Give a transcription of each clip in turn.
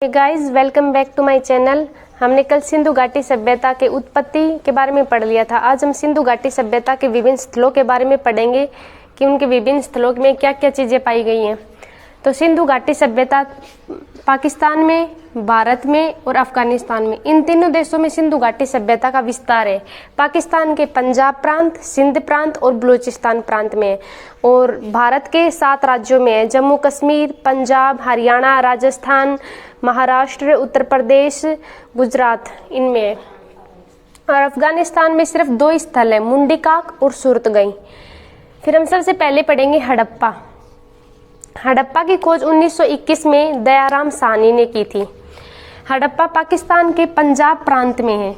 Hey guys, welcome back to my channel. हमने कल सिंधु घाटी सभ्यता के उत्पत्ति के बारे में पढ़ लिया था। आज हम सिंधु घाटी सभ्यता के विभिन्न स्थलों के बारे में पढ़ेंगे कि उनके विभिन्न स्थलों में क्या क्या चीज़ें पाई गई हैं। तो सिंधु घाटी सभ्यता पाकिस्तान में, भारत में और अफगानिस्तान में, इन तीनों देशों में सिंधु घाटी सभ्यता का विस्तार है। पाकिस्तान के पंजाब प्रांत, सिंध प्रांत और बलूचिस्तान प्रांत में है और भारत के 7 राज्यों में है। जम्मू कश्मीर, पंजाब, हरियाणा, राजस्थान, महाराष्ट्र, उत्तर प्रदेश, गुजरात इनमें है। और अफगानिस्तान में सिर्फ 2 स्थल है, मुंडीकाक और सूरतगई। फिर हम सबसे पहले पढ़ेंगे हड़प्पा। हड़प्पा की खोज 1921 में दयाराम साहनी ने की थी। हड़प्पा पाकिस्तान के पंजाब प्रांत में है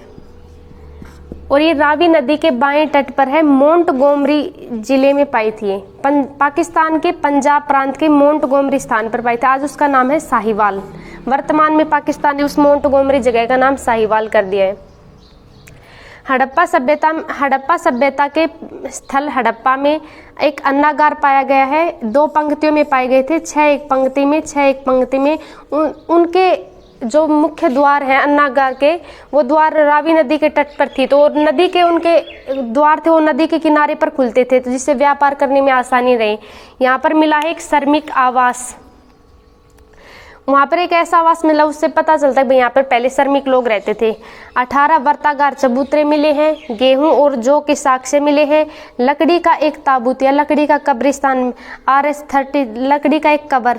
और ये रावी नदी के बाएं तट पर है। मोंटगोमरी जिले में पाई थी। पाकिस्तान के पंजाब प्रांत के मोंटगोमरी स्थान पर पाई थी। आज उसका नाम है साहिवाल। वर्तमान में पाकिस्तान ने उस मोंटगोमरी जगह का नाम साहिवाल कर दिया है। हड़प्पा सभ्यता के स्थल हड़प्पा में एक अन्नागार पाया गया है। 2 पंक्तियों में पाए गए थे, 6 एक पंक्ति में, 6 एक पंक्ति में। उनके जो मुख्य द्वार हैं अन्नागार के, वो द्वार रावी नदी के तट पर थी। तो नदी के उनके द्वार थे वो नदी के किनारे पर खुलते थे, तो जिससे व्यापार करने में आसानी रही। यहाँ पर मिला है एक श्रमिक आवास। वहाँ पर एक ऐसा आवास मिला, उससे पता चलता है कि यहाँ पर पहले श्रमिक लोग रहते थे। 18 वर्तागार चबूतरे मिले हैं। गेहूं और जौ के साक्ष्य मिले हैं। लकड़ी का एक ताबूत या लकड़ी का कब्रिस्तान RS-30, लकड़ी का एक कबर,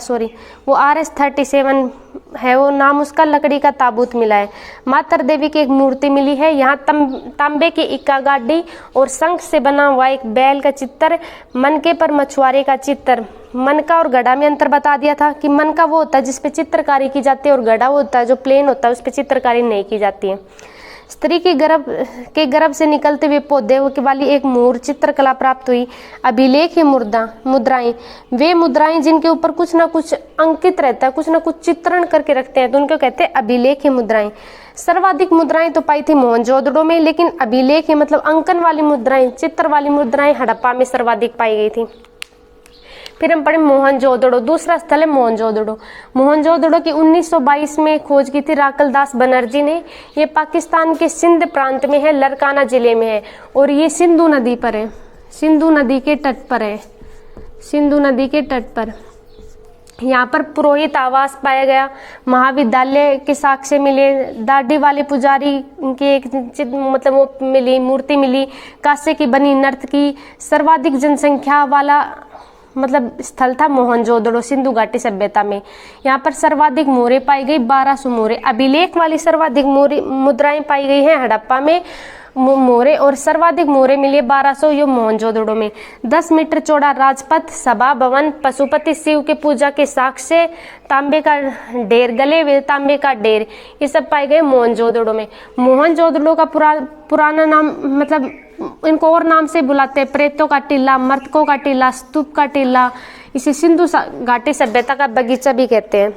वो RS-37 है वो नाम उसका, लकड़ी का ताबूत मिला है। मातर देवी की एक मूर्ति मिली है। यहाँ तांबे की इक्का गाड़ी और शंख से बना हुआ एक बैल का चित्र, मनके पर मछुआरे का चित्र। मनका और गड़ा में अंतर बता दिया था कि मनका वो होता है जिसपे चित्रकारी की जाती है और गड़ा वो होता है जो प्लेन होता है, उस पर चित्रकारी नहीं की जाती है। स्त्री की गर्भ से निकलते हुए पौधे वाली एक मूर चित्रकला प्राप्त हुई। अभिलेख है मुद्राएं, वे मुद्राएं जिनके ऊपर कुछ ना कुछ अंकित रहता है, कुछ ना कुछ चित्रण करके रखते हैं, तो उनको कहते हैं अभिलेख है मुद्राएं। सर्वाधिक मुद्राएं तो पाई थी मोहनजोदड़ो में, लेकिन अभिलेख है मतलब अंकन वाली मुद्राएं, चित्र वाली मुद्राएं हड़प्पा में सर्वाधिक पाई गई थी। फिर हम पढ़े मोहनजोदड़ो। दूसरा स्थल है मोहनजोदड़ो। मोहनजोदड़ो की 1922 में खोज की थी राकल दास बनर्जी ने। ये पाकिस्तान के सिंध प्रांत में है, लरकाना जिले में है और ये सिंधु नदी पर है, सिंधु नदी के तट पर है, सिंधु नदी के तट पर। यहाँ पर पुरोहित आवास पाया गया। महाविद्यालय के साक्ष्य मिले। दाढ़ी वाले पुजारी की एक मतलब वो मिली, मूर्ति मिली। कांसे की बनी नर्तकी। सर्वाधिक जनसंख्या वाला मतलब स्थल था मोहनजोदड़ो सिंधु घाटी सभ्यता में। यहाँ पर सर्वाधिक मोहरें पाई गई, 1200 मोहरें। अभिलेख वाली सर्वाधिक मुद्राएं पाई गई हैं हड़प्पा में मोहरें, और सर्वाधिक मोहरें मिली 1200 यो मोहनजोदड़ो में। 10 मीटर चौड़ा राजपथ, सभा भवन, पशुपति शिव के पूजा के साक्ष्य, तांबे का ढेर, गले हुए तांबे का ढेर, ये सब पाए गए मोहनजोदड़ो में। मोहनजोदड़ो का पुराना नाम मतलब इनको और नाम से बुलाते हैं, प्रेतों का टीला, मर्तकों का टीला, स्तूप का टीला। इसे सिंधु घाटी सभ्यता का बगीचा भी कहते हैं।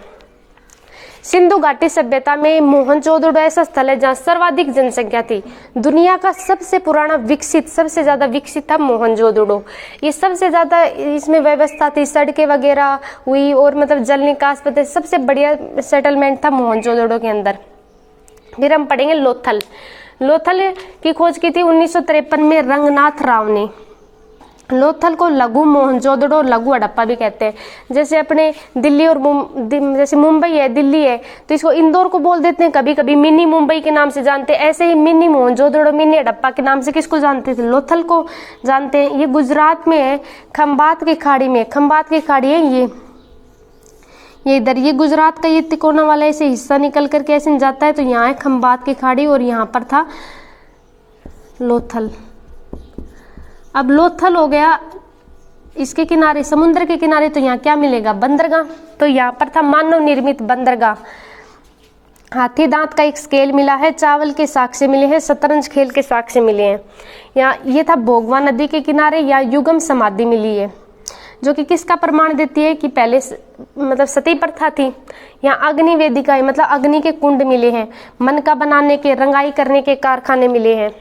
सिंधु घाटी सभ्यता में मोहनजोदड़ो ऐसा स्थल है जहाँ सर्वाधिक जनसंख्या थी। दुनिया का सबसे पुराना विकसित, सबसे ज्यादा विकसित था मोहनजोदड़ो। ये सबसे ज्यादा इसमें व्यवस्था थी, सड़कें वगैरह हुई और मतलब जल निकास पते, सबसे बढ़िया सेटलमेंट था मोहनजोदड़ो के अंदर। फिर हम पढ़ेंगे लोथल। लोथल की खोज की थी 1953 में रंगनाथ राव ने। लोथल को लघु मोहनजोदड़ो, लघु हड़प्पा भी कहते हैं। जैसे अपने दिल्ली और जैसे मुंबई है, दिल्ली है, तो इसको इंदौर को बोल देते हैं कभी कभी, मिनी मुंबई के नाम से जानते हैं। ऐसे ही मिनी मोहनजोदड़ो, मिनी हड़प्पा के नाम से किसको जानते थे? लोथल को जानते हैं। ये गुजरात में है, खंबात की खाड़ी में। खंबात की खाड़ी है ये इधर, ये गुजरात का ये तिकोना वाला ऐसे हिस्सा निकल करके ऐसे जाता है, तो यहाँ है खंबात की खाड़ी और यहाँ पर था लोथल। अब लोथल हो गया इसके किनारे, समुद्र के किनारे, तो यहाँ क्या मिलेगा? बंदरगाह। तो यहाँ पर था मानव निर्मित बंदरगाह। हाथी दांत का एक स्केल मिला है। चावल के साक्ष्य मिले हैं। शतरंज खेल के साक्ष्य मिले हैं। यहाँ ये था भोगवा नदी के किनारे। यहाँ युगम समाधि मिली है जो कि किसका प्रमाण देती है कि पहले मतलब सती प्रथा थी। यहाँ अग्नि वेदिका है मतलब अग्नि के कुंड मिले हैं। मनका बनाने के, रंगाई करने के कारखाने मिले हैं।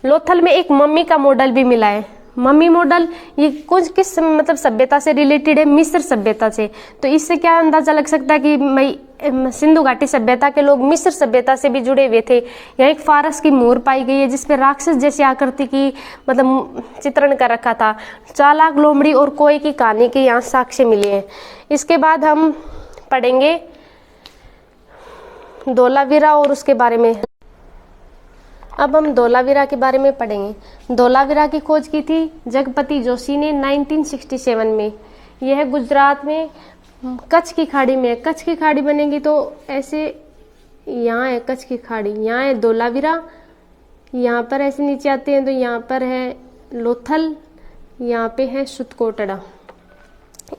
लोथल में एक मम्मी का मॉडल भी मिला है। मम्मी मॉडल ये कुछ किस मतलब सभ्यता से रिलेटेड है? मिस्र सभ्यता से। तो इससे क्या अंदाजा लग सकता है कि भाई सिंधु घाटी सभ्यता के लोग मिस्र सभ्यता से भी जुड़े हुए थे। यहाँ एक फारस की मोहर पाई गई है जिसपे राक्षस जैसी आकृति की मतलब चित्रण कर रखा था। चालाक लोमड़ी और कोई की कहानी के यहाँ साक्ष्य मिले हैं। इसके बाद हम पढ़ेंगे धोलावीरा और उसके बारे में। अब हम धोलावीरा के बारे में पढ़ेंगे। धोलावीरा की खोज की थी जगपति जोशी ने 1967 में। यह गुजरात में कच्छ की खाड़ी में है। कच्छ की खाड़ी बनेगी तो ऐसे यहाँ है कच्छ की खाड़ी, यहाँ है धोलावीरा, यहाँ पर ऐसे नीचे आते हैं तो यहाँ पर है लोथल, यहाँ पे है सुतकोटड़ा।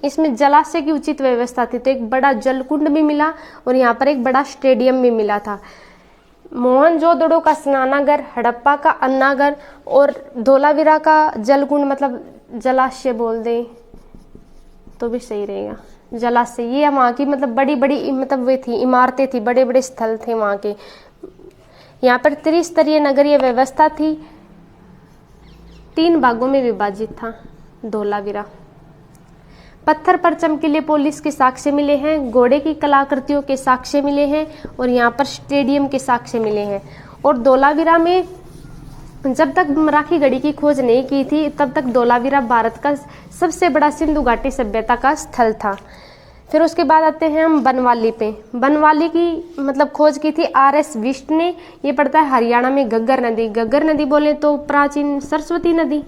इसमें जलाशय की उचित व्यवस्था थी तो एक बड़ा जलकुंड भी मिला और यहाँ पर एक बड़ा स्टेडियम भी मिला था। मोहनजोदड़ो का स्नानागार, हड़प्पा का अन्नागार और धोलावीरा का जलकुंड मतलब जलाशय बोल दें तो भी सही रहेगा। जलाशय ये वहाँ की मतलब बड़ी बड़ी मतलब वे थी इमारतें थी, बड़े बड़े स्थल थे वहाँ के। यहाँ पर त्रिस्तरीय नगरीय व्यवस्था थी, 3 भागों में विभाजित था धोलावीरा। पत्थर पर चमकीले पुलिस के साक्ष्य मिले हैं, घोड़े की कलाकृतियों के साक्ष्य मिले हैं और यहाँ पर स्टेडियम के साक्ष्य मिले हैं। और धोलावीरा में जब तक मराठी घड़ी की खोज नहीं की थी तब तक धोलावीरा भारत का सबसे बड़ा सिंधु घाटी सभ्यता का स्थल था। फिर उसके बाद आते हैं हम बनवाली पे। बनवाली की मतलब खोज की थी RS बिष्ट ने। ये पड़ता है हरियाणा में घग्गर नदी। घग्गर नदी बोले तो प्राचीन सरस्वती नदी।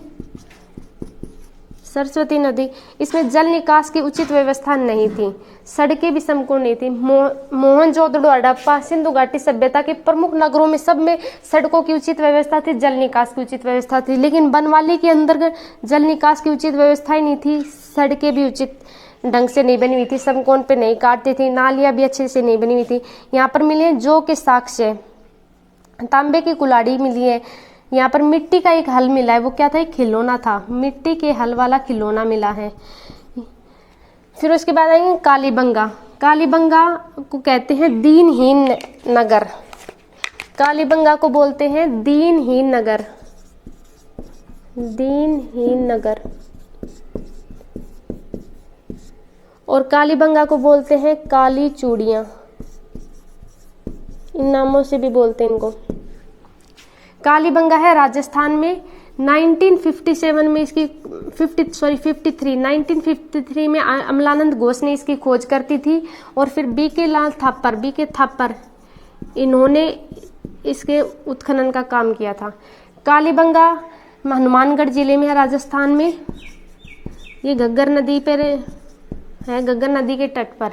सरस्वती नदी, इसमें जल निकास की उचित व्यवस्था नहीं थी, सड़कें भी समकोण नहीं थी। मोहनजोदड़ो, हड़प्पा, सिंधु घाटी सभ्यता के प्रमुख नगरों में सब में सड़कों की उचित व्यवस्था थी, जल निकास की उचित व्यवस्था थी। लेकिन बनवाली के अंदर जल निकास की उचित व्यवस्था ही नहीं थी, सड़कें भी उचित ढंग से नहीं बनी हुई थी, समकोण पे नहीं काटती थी, नालियां भी अच्छे से नहीं बनी हुई थी। यहाँ पर मिले जौ के साक्ष्य, तांबे की कुल्हाड़ी मिली है। यहाँ पर मिट्टी का एक हल मिला है, वो क्या था, एक खिलौना था, मिट्टी के हल वाला खिलौना मिला है। फिर उसके बाद आएंगे कालीबंगा। कालीबंगा को कहते हैं दीनहीन नगर। कालीबंगा को बोलते हैं दीनहीन नगर। दीनहीन नगर। और कालीबंगा को बोलते हैं काली चूड़ियां, इन नामों से भी बोलते हैं इनको। कालीबंगा है राजस्थान में। 1957 में इसकी 1953 में अमलानंद घोष ने इसकी खोज करती थी और फिर बीके थापर इन्होंने इसके उत्खनन का काम किया था। कालीबंगा हनुमानगढ़ जिले में है राजस्थान में। ये घग्गर नदी पर है, घग्गर नदी के तट पर।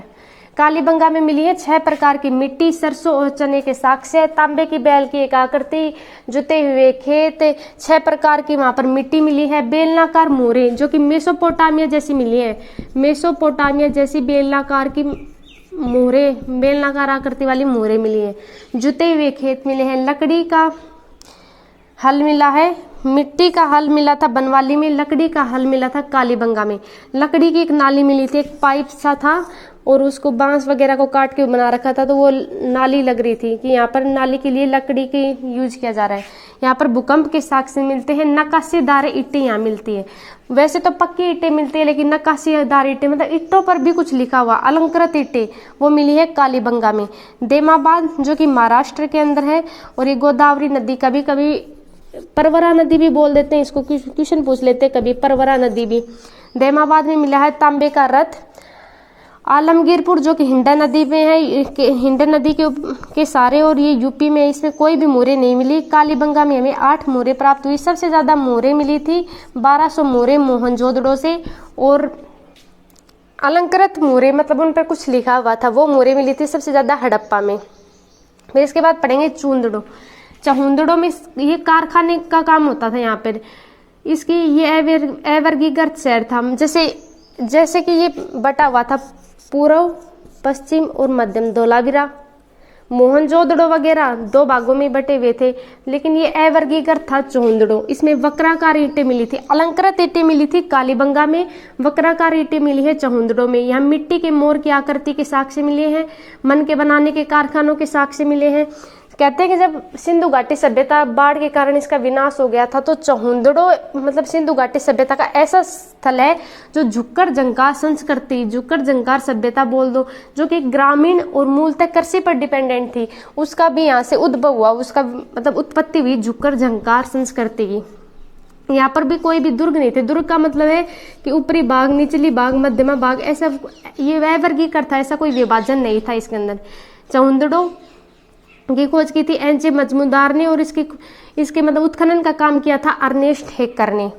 कालीबंगा में मिली है 6 प्रकार की मिट्टी, सरसों और चने के साक्ष्य, तांबे की बैल की एक आकृति, जुते हुए खेत, 6 प्रकार की वहां पर मिट्टी मिली है। बेलनाकार मोहरे जो कि मेसोपोटामिया जैसी मिली है, मेसोपोटामिया जैसी बेलनाकार की मोहरे, बेलनाकार आकृति वाली मोहरे मिली है। जुते हुए खेत मिले हैं। लकड़ी का हल मिला है, मिट्टी का हल मिला था बनवाली में, लकड़ी का हल मिला था कालीबंगा में। लकड़ी की एक नाली मिली थी, एक पाइप सा था और उसको बांस वगैरह को काट के बना रखा था, तो वो नाली लग रही थी कि यहाँ पर नाली के लिए लकड़ी की यूज किया जा रहा है। यहाँ पर भूकंप के साक्ष्य मिलते हैं। नक्काशीदार ईंटें यहाँ मिलती है। वैसे तो पक्की ईंटें मिलती है लेकिन नक्काशीदार ईंटें मतलब ईंटों पर भी कुछ लिखा हुआ, अलंकृत ईंटें, वो मिली है कालीबंगा में। देमाबाद जो कि महाराष्ट्र के अंदर है। और ये गोदावरी नदी, कभी कभी परवरा नदी भी बोल देते हैं इसको, क्वेश्चन पूछ लेते हैं कभी, परवरा नदी भी। देमाबाद में मिला है तांबे का रथ। आलमगीरपुर जो कि हिंडा नदी में है, हिंडा नदी के सारे, और ये यूपी में, इसमें कोई भी मोहरे नहीं मिली। कालीबंगा में हमें 8 मोहरे प्राप्त हुई। सबसे ज्यादा मोहरे मिली थी 1200 मोहरे मोहनजोदड़ो से, और अलंकृत मोहरे मतलब उन पर कुछ लिखा हुआ था, वो मोहरे मिली थी सबसे ज्यादा हड़प्पा में। फिर इसके बाद पढ़ेंगे चूंदड़ो। चहुंदड़ो में ये कारखाने का काम होता था यहाँ पर। इसकी ये अवर्गीकृत शहर था, जैसे कि ये बटा हुआ था पूर्व, पश्चिम और मध्यम। धोलावीरा, मोहनजोदड़ो वगैरह 2 भागों में बटे हुए थे, लेकिन ये अवर्गीकृत था चहुंदड़ो। इसमें वक्राकार ईंटें मिली थी, अलंकृत ईंटें मिली थी कालीबंगा में, वक्राकार ईंटें मिली है चहुंदड़ो में। यहाँ मिट्टी के मोर की आकृति के साक्ष्य मिले हैं, मन के बनाने के कारखानों के साक्ष्य मिले हैं। कहते हैं कि जब सिंधु घाटी सभ्यता बाढ़ के कारण इसका विनाश हो गया था, तो चहुंदड़ो मतलब सिंधु घाटी सभ्यता का ऐसा स्थल है जो झुक्कर जंकार संस्कृति, झुक्कर जंकार सभ्यता बोल दो, जो कि ग्रामीण और मूलतः कृषि पर डिपेंडेंट थी, उसका भी यहाँ से उद्भव हुआ, उसका मतलब उत्पत्ति हुई झुक्कर जंकार संस्कृति की। यहाँ पर भी कोई भी दुर्ग नहीं थे। दुर्ग का मतलब है कि ऊपरी भाग, निचली भाग, मध्यमा भाग, ऐसा ये वह वर्गीकरण था, ऐसा कोई विभाजन नहीं था इसके अंदर। चहुंदड़ो की खोज की थी एन जे मजमूदार ने, और इसके मतलब उत्खनन का काम किया था अर्नेस्ट हेकर ने।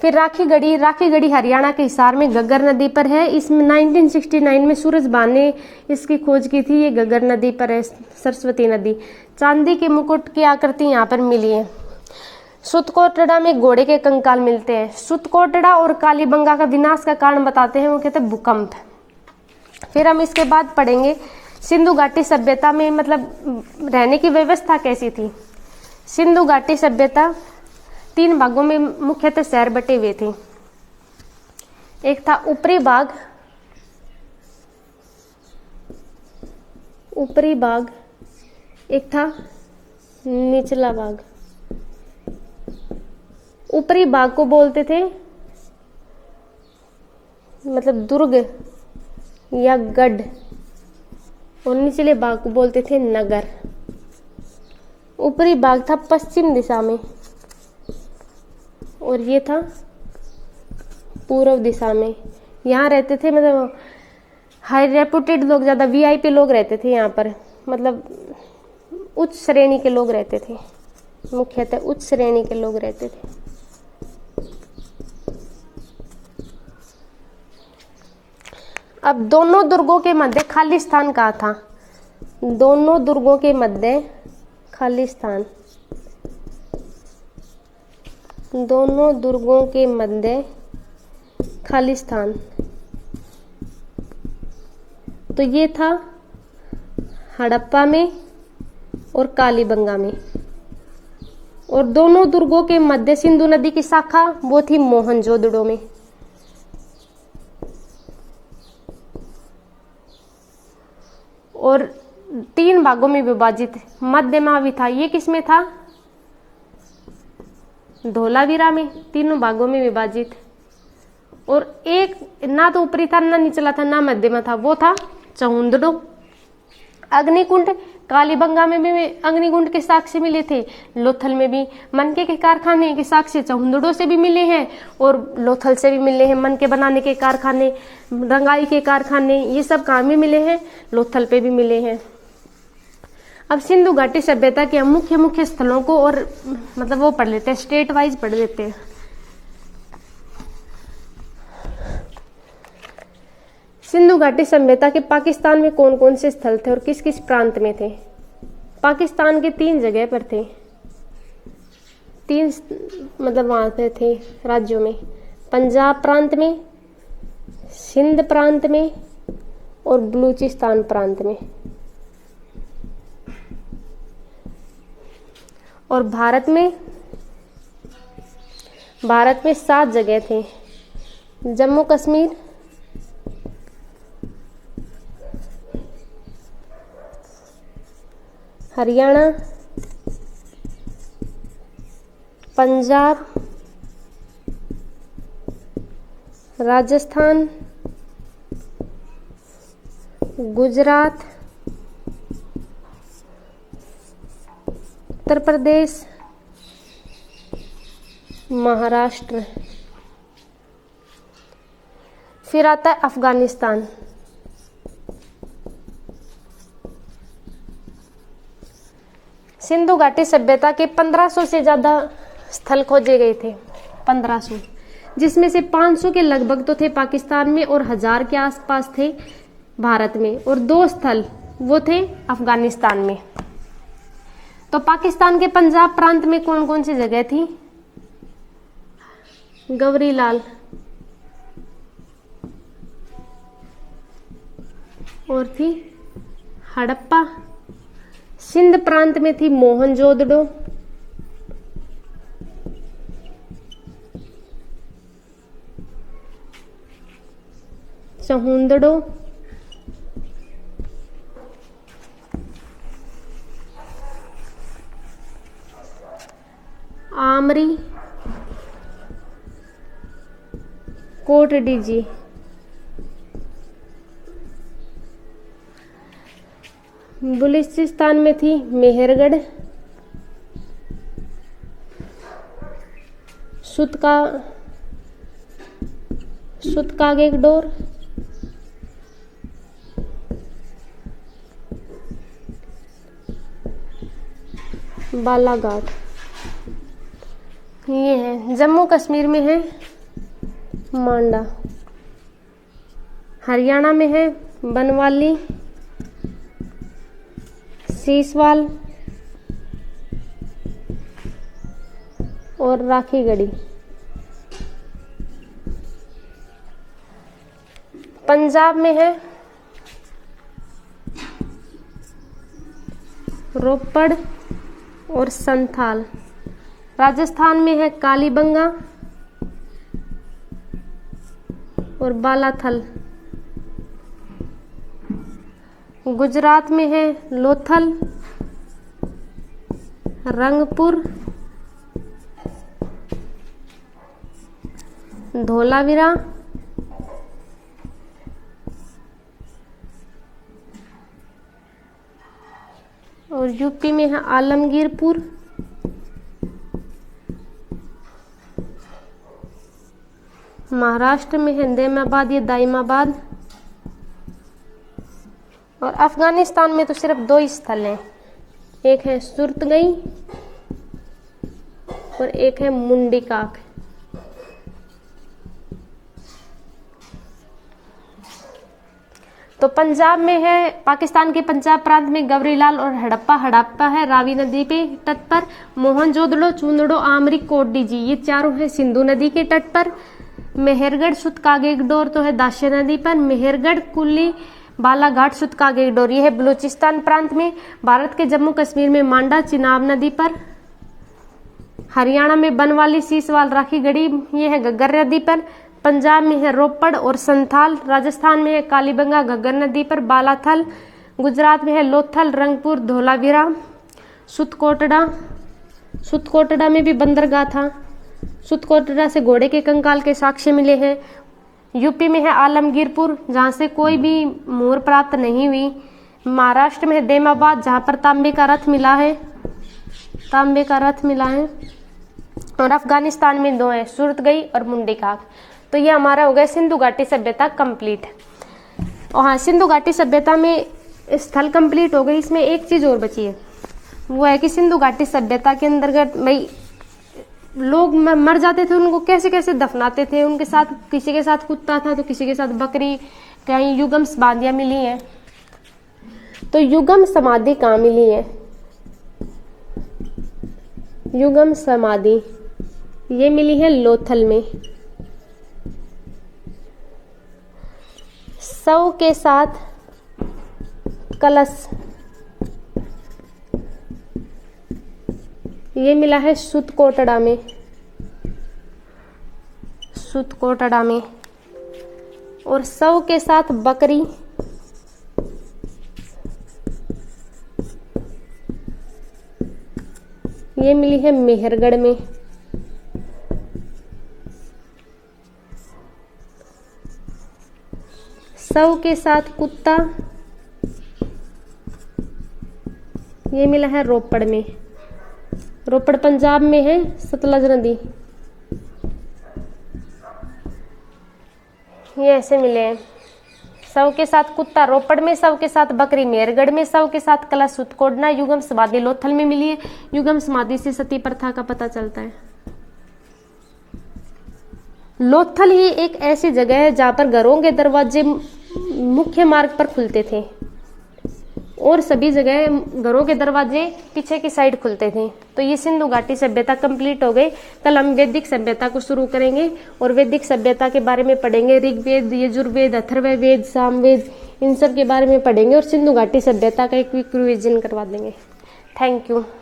फिर राखीगढ़ी हरियाणा के हिसार में घग्गर नदी पर है। इसमें 1969 में सूरजभान ने इसकी खोज की थी। ये घग्गर नदी पर है, सरस्वती नदी। चांदी के मुकुट की आकृति यहाँ पर मिली है। सुतकोटड़ा में घोड़े के कंकाल मिलते हैं। सुतकोटड़ा और कालीबंगा का विनाश का कारण बताते हैं, वो कहते हैं भूकंप। फिर हम इसके बाद पढ़ेंगे सिंधु घाटी सभ्यता में मतलब रहने की व्यवस्था कैसी थी। सिंधु घाटी सभ्यता 3 भागों में मुख्यतः शहर बटे हुए थे। एक था ऊपरी भाग, एक था निचला भाग। ऊपरी भाग को बोलते थे मतलब दुर्ग या गढ़, और निचले भाग को बोलते थे नगर। ऊपरी भाग था पश्चिम दिशा में और ये था पूर्व दिशा में। यहाँ रहते थे मतलब हाई रेपुटेड लोग, ज्यादा वीआईपी लोग रहते थे यहाँ पर, मतलब उच्च श्रेणी के लोग रहते थे, मुख्यतः उच्च श्रेणी के लोग रहते थे। अब दोनों दुर्गों के मध्य खाली स्थान कहाँ था? दोनों दुर्गों के मध्य खाली स्थान, दोनों दुर्गों के मध्य खाली स्थान, तो ये था हड़प्पा में और कालीबंगा में। और दोनों दुर्गों के मध्य सिंधु नदी की शाखा वो थी मोहनजोदड़ो में। और 3 भागों में विभाजित मध्यमा भी था। ये किसमें था? धोलावीरा में। 3 भागों में विभाजित। और एक ना तो ऊपरी था, ना निचला था, ना मध्यमा था, वो था चहुंदड़ो। अग्निकुंड कालीबंगा में भी अग्निकुंड के साक्ष्य मिले थे। लोथल में भी मनके के कारखाने के साक्ष्य चहुंदड़ो से भी मिले हैं और लोथल से भी मिले हैं। मनके बनाने के कारखाने, रंगाई के कारखाने, ये सब कहाँ में मिले हैं? लोथल पे भी मिले हैं। अब सिंधु घाटी सभ्यता के मुख्य मुख्य स्थलों को और मतलब वो पढ़ लेते हैं, स्टेट वाइज पढ़ लेते हैं। सिंधु घाटी सभ्यता के पाकिस्तान में कौन कौन से स्थल थे और किस किस प्रांत में थे? पाकिस्तान के 3 जगह पर थे, 3 मतलब वहां पे थे राज्यों में। पंजाब प्रांत में, सिंध प्रांत में और बलूचिस्तान प्रांत में। और भारत में 7 जगह थे। जम्मू कश्मीर, हरियाणा, पंजाब, राजस्थान, गुजरात, उत्तर प्रदेश, महाराष्ट्र। फिर आता है अफगानिस्तान। सिंधु घाटी सभ्यता के 1500 से ज्यादा स्थल खोजे गए थे, 1500, जिसमें से 500 के लगभग तो थे पाकिस्तान में और 1000 के आसपास थे भारत में, और 2 स्थल वो थे अफगानिस्तान में। तो पाकिस्तान के पंजाब प्रांत में कौन कौन सी जगह थी? गवरीलाल और थी हड़प्पा। सिंध प्रांत में थी मोहनजोदड़ो। चहुंदड़ो, आमरी कोटडीजी। बलूचिस्तान में थी मेहरगढ़, सुतकागेडोर, बालाघाट। ये है जम्मू कश्मीर में है मांडा, हरियाणा में है बनवाली, सीसवाल और राखीगढ़ी। पंजाब में है रोपड़ और संथाल। राजस्थान में है कालीबंगा और बालाथल। गुजरात में है लोथल, रंगपुर, धोलावीरा और यूपी में है आलमगीरपुर, महाराष्ट्र में है नेमाबाद या दाइमाबाद और अफगानिस्तान में तो सिर्फ 2 स्थल हैं, एक है सुरतगई और एक है मुंडीकाक। तो पंजाब में है, पाकिस्तान के पंजाब प्रांत में गवरीलाल और हड़प्पा है रावी नदी पे तट पर। मोहनजोदड़ो, चूंदड़ो, आमरी, कोटडीजी ये चारों है सिंधु नदी के तट पर। मेहरगढ़, सुतकागेडोर तो है दास्य नदी पर। मेहरगढ़, कुल्ली, बालाघाट, सुतकागेडोर ये है बलूचिस्तान प्रांत में। भारत के जम्मू कश्मीर में मांडा चिनाब नदी पर। हरियाणा में बनवाली, सीसवाल, राखीगढ़ी ये है घग्गर नदी पर। पंजाब में है रोपड़ और संथाल। राजस्थान में है कालीबंगा घग्गर नदी पर, बालाथल। गुजरात में है लोथल, रंगपुर, धोलावीरा, सुतकोटड़ा में भी बंदरगाह था। सुतकोटड़ा से घोड़े के कंकाल के साक्ष्य मिले हैं। यूपी में है आलमगीरपुर जहाँ से कोई भी मोहर प्राप्त नहीं हुई। महाराष्ट्र में है देमाबाद जहाँ पर तांबे का रथ मिला है। और अफगानिस्तान में 2 है, सुरतगई और मुंडीकाक। तो ये हमारा हो गया सिंधु घाटी सभ्यता कंप्लीट। और हाँ, सिंधु घाटी सभ्यता में स्थल कंप्लीट हो गई। इसमें एक चीज और बची है, वो है कि सिंधु घाटी सभ्यता के अंतर्गत भाई लोग मर जाते थे, उनको कैसे कैसे दफनाते थे। उनके साथ किसी के साथ कुत्ता था तो किसी के साथ बकरी। कहीं युगम समाधियां मिली हैं। तो युगम समाधि कहाँ मिली है? युगम समाधि ये मिली है लोथल में। शव के साथ कलश ये मिला है सुतकोटड़ा में। और शव के साथ बकरी ये मिली है मेहरगढ़ में। शव के साथ कुत्ता ये मिला है रोपड़ में। रोपड़ पंजाब में है, सतलज नदी। ये ऐसे मिले हैं। शव के साथ कुत्ता रोपड़ में, शव के साथ बकरी मेहरगढ़ में, शव के साथ कलश सुतकोटड़ा। युगम समाधि लोथल में मिली है। युगम समाधि से सती प्रथा का पता चलता है। लोथल ही एक ऐसी जगह है जहां पर घरों के दरवाजे मुख्य मार्ग पर खुलते थे और सभी जगह घरों के दरवाजे पीछे की साइड खुलते थे। तो ये सिंधु घाटी सभ्यता कंप्लीट हो गई। कल हम वैदिक सभ्यता को शुरू करेंगे और वैदिक सभ्यता के बारे में पढ़ेंगे। ऋग्वेद, यजुर्वेद, अथर्ववेद, सामवेद इन सब के बारे में पढ़ेंगे और सिंधु घाटी सभ्यता का एक क्विक रिवीजन करवा देंगे। Thank you.